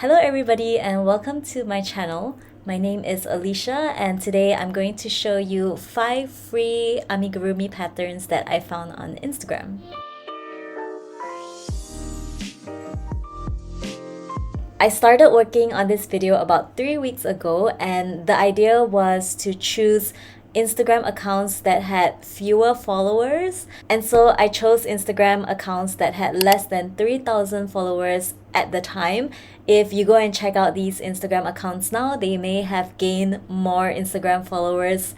Hello everybody and welcome to my channel. My name is Alicia and today I'm going to show you 5 free amigurumi patterns that I found on Instagram. I started working on this video about 3 weeks ago, and the idea was to choose Instagram accounts that had fewer followers, and so I chose Instagram accounts that had less than 3,000 followers at the time. If you go and check out these Instagram accounts now, they may have gained more Instagram followers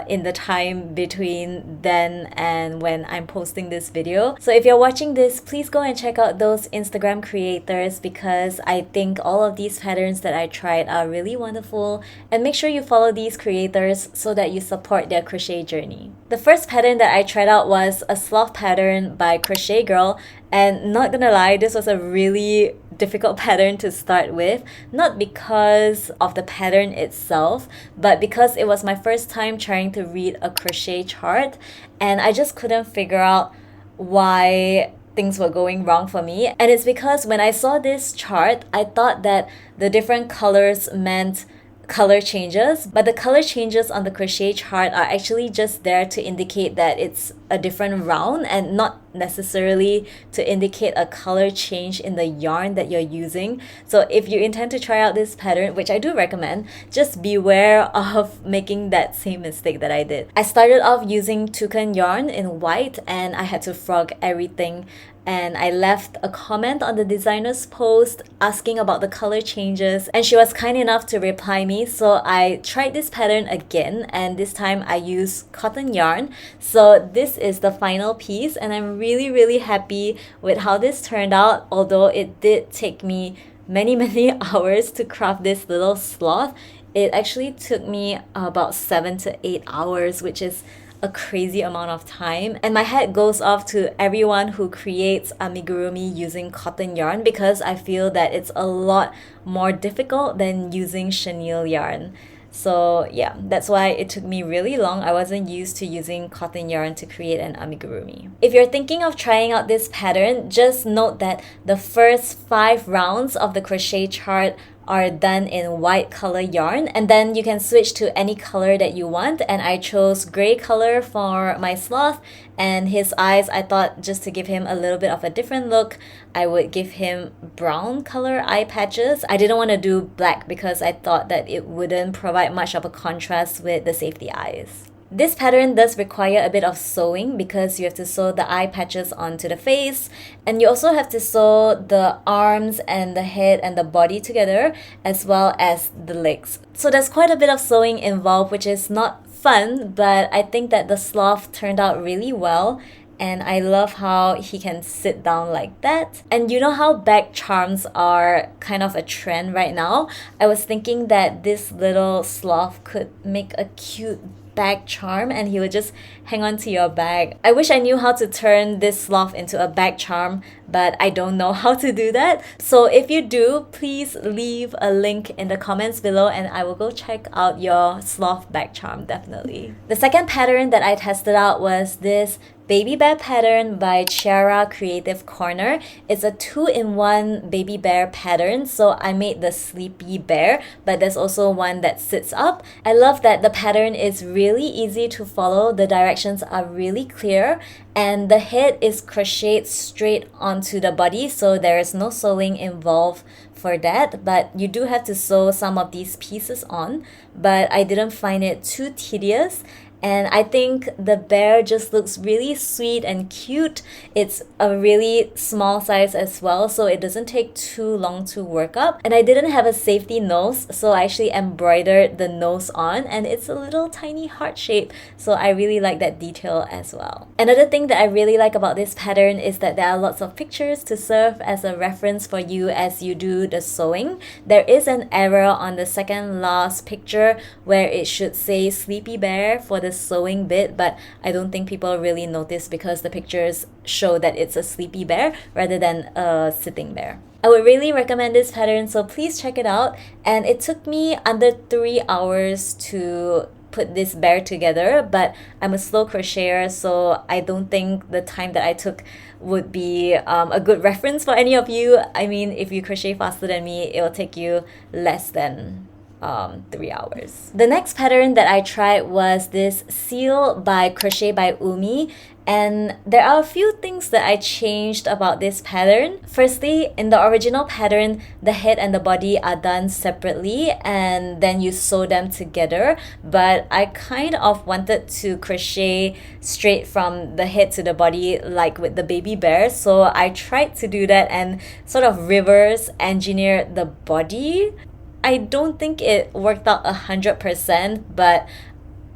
in the time between then and when I'm posting this video. So if you're watching this, please go and check out those Instagram creators because I think all of these patterns that I tried are really wonderful, and make sure you follow these creators so that you support their crochet journey. The first pattern that I tried out was a sloth pattern by Crochet Girl, and not gonna lie, this was a really difficult pattern to start with, not because of the pattern itself, but because it was my first time trying to read a crochet chart, and I just couldn't figure out why things were going wrong for me. And it's because when I saw this chart, I thought that the different colors meant color changes, but the color changes on the crochet chart are actually just there to indicate that it's a different round and not necessarily to indicate a color change in the yarn that you're using. So if you intend to try out this pattern, which I do recommend, just beware of making that same mistake that I did. I started off using toucan yarn in white and I had to frog everything, and I left a comment on the designer's post asking about the color changes, and she was kind enough to reply me. So I tried this pattern again, and this time I used cotton yarn. So this is the final piece, and I'm really happy with how this turned out, although it did take me many hours to craft this little sloth. It actually took me about 7 to 8 hours, which is a crazy amount of time, and my hat goes off to everyone who creates amigurumi using cotton yarn because I feel that it's a lot more difficult than using chenille yarn. So yeah, that's why it took me really long. I wasn't used to using cotton yarn to create an amigurumi. If you're thinking of trying out this pattern, just note that the first 5 rounds of the crochet chart are done in white color yarn, and then you can switch to any color that you want, and I chose gray color for my sloth, and his eyes, I thought just to give him a little bit of a different look, I would give him brown color eye patches. I didn't want to do black because I thought that it wouldn't provide much of a contrast with the safety eyes. This pattern does require a bit of sewing because you have to sew the eye patches onto the face, and you also have to sew the arms and the head and the body together, as well as the legs. So there's quite a bit of sewing involved, which is not fun, but I think that the sloth turned out really well. And I love how he can sit down like that. And you know how bag charms are kind of a trend right now? I was thinking that this little sloth could make a cute bag charm, and he would just hang on to your bag. I wish I knew how to turn this sloth into a bag charm, but I don't know how to do that. So if you do, please leave a link in the comments below and I will go check out your sloth bag charm, definitely. The second pattern that I tested out was this baby bear pattern by Chiara Creative Corner. It's a 2-in-1 baby bear pattern, so I made the sleepy bear, but there's also one that sits up. I love that the pattern is really easy to follow, the directions are really clear, and the head is crocheted straight onto the body, so there is no sewing involved for that, but you do have to sew some of these pieces on, but I didn't find it too tedious. And I think the bear just looks really sweet and cute. It's a really small size as well, so it doesn't take too long to work up. And I didn't have a safety nose, so I actually embroidered the nose on, and it's a little tiny heart shape, so I really like that detail as well. Another thing that I really like about this pattern is that there are lots of pictures to serve as a reference for you as you do the sewing. There is an error on the second last picture where it should say sleepy bear for the sewing bit, but I don't think people really notice because the pictures show that it's a sleepy bear rather than a sitting bear. I would really recommend this pattern, so please check it out. And it took me under 3 hours to put this bear together, but I'm a slow crocheter, so I don't think the time that I took would be a good reference for any of you. I mean, if you crochet faster than me, it will take you less than 3 hours. The next pattern that I tried was this Seal by Crochet by Umi, and there are a few things that I changed about this pattern. Firstly, in the original pattern, the head and the body are done separately and then you sew them together, but I kind of wanted to crochet straight from the head to the body like with the baby bear, so I tried to do that and sort of reverse engineer the body. I don't think it worked out 100%, but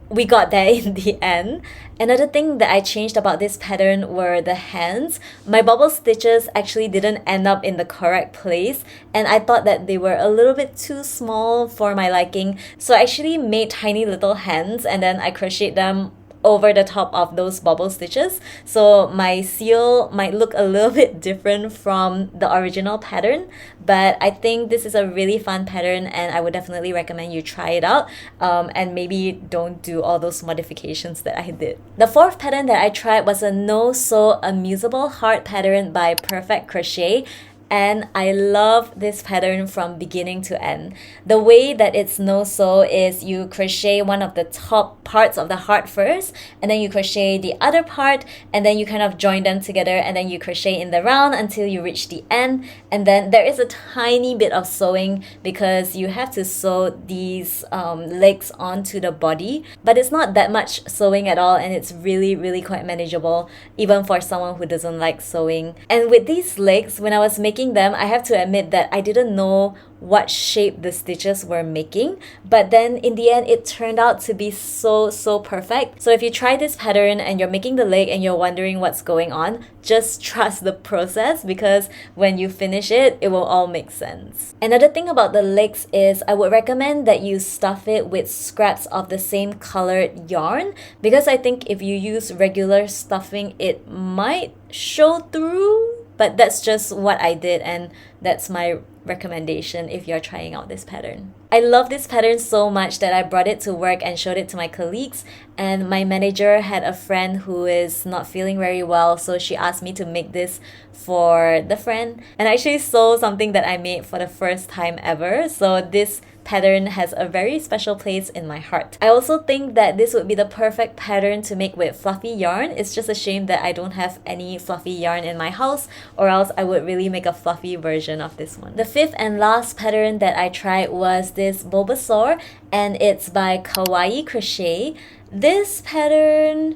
we got there in the end. Another thing that I changed about this pattern were the hands. My bubble stitches actually didn't end up in the correct place, and I thought that they were a little bit too small for my liking. So I actually made tiny little hands and then I crocheted them over the top of those bubble stitches, so my seal might look a little bit different from the original pattern, but I think this is a really fun pattern and I would definitely recommend you try it out, and maybe don't do all those modifications that I did. The fourth pattern that I tried was a Sew Amuseable Heart pattern by Perfect Crochet. And I love this pattern from beginning to end. The way that it's no-sew is you crochet one of the top parts of the heart first, and then you crochet the other part, and then you kind of join them together, and then you crochet in the round until you reach the end. And then there is a tiny bit of sewing because you have to sew these legs onto the body, but it's not that much sewing at all, and it's really quite manageable even for someone who doesn't like sewing. And with these legs, when I was making them, I have to admit that I didn't know what shape the stitches were making, but then in the end it turned out to be so perfect. So if you try this pattern and you're making the leg and you're wondering what's going on, just trust the process, because when you finish it, it will all make sense. Another thing about the legs is I would recommend that you stuff it with scraps of the same colored yarn, because I think if you use regular stuffing, it might show through. But that's just what I did, and that's my recommendation if you're trying out this pattern. I love this pattern so much that I brought it to work and showed it to my colleagues, and my manager had a friend who is not feeling very well, so she asked me to make this for the friend, and I actually sold something that I made for the first time ever, so this pattern has a very special place in my heart. I also think that this would be the perfect pattern to make with fluffy yarn. It's just a shame that I don't have any fluffy yarn in my house, or else I would really make a fluffy version of this one. The fifth and last pattern that I tried was this Bulbasaur, and it's by Kawaii Crochet. This pattern,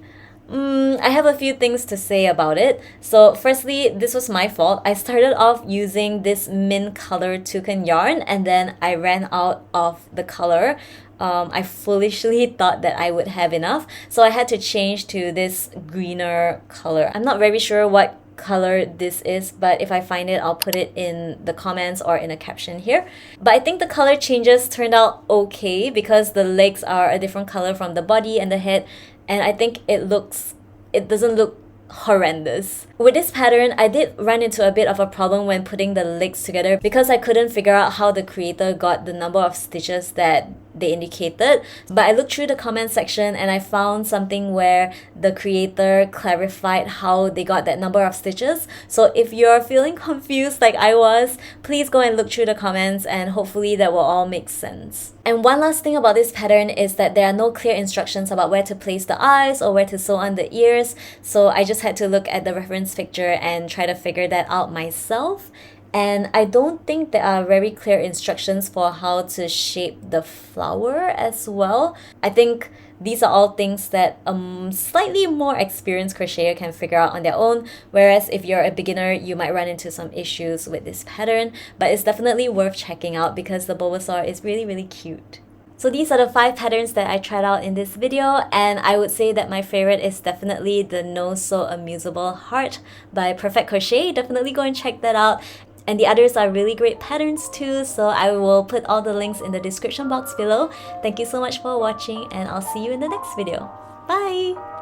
I have a few things to say about it. So firstly, this was my fault. I started off using this mint color toucan yarn, and then I ran out of the color. I foolishly thought that I would have enough, so I had to change to this greener color. I'm not very sure what color this is, but if I find it, I'll put it in the comments or in a caption here. But I think the color changes turned out okay because the legs are a different color from the body and the head, and I think it doesn't look horrendous. With this pattern, I did run into a bit of a problem when putting the legs together because I couldn't figure out how the creator got the number of stitches that they indicated. But I looked through the comment section and I found something where the creator clarified how they got that number of stitches. So if you're feeling confused like I was, please go and look through the comments and hopefully that will all make sense. And one last thing about this pattern is that there are no clear instructions about where to place the eyes or where to sew on the ears, so I just had to look at the reference picture and try to figure that out myself. And I don't think there are very clear instructions for how to shape the flower as well. I think these are all things that a slightly more experienced crocheter can figure out on their own, whereas if you're a beginner, you might run into some issues with this pattern, but it's definitely worth checking out because the Bulbasaur is really cute. So these are the 5 patterns that I tried out in this video, and I would say that my favorite is definitely the Sew Amuseable Heart by Perfect Crochet. Definitely go and check that out. And the others are really great patterns too, so I will put all the links in the description box below. Thank you so much for watching, and I'll see you in the next video. Bye!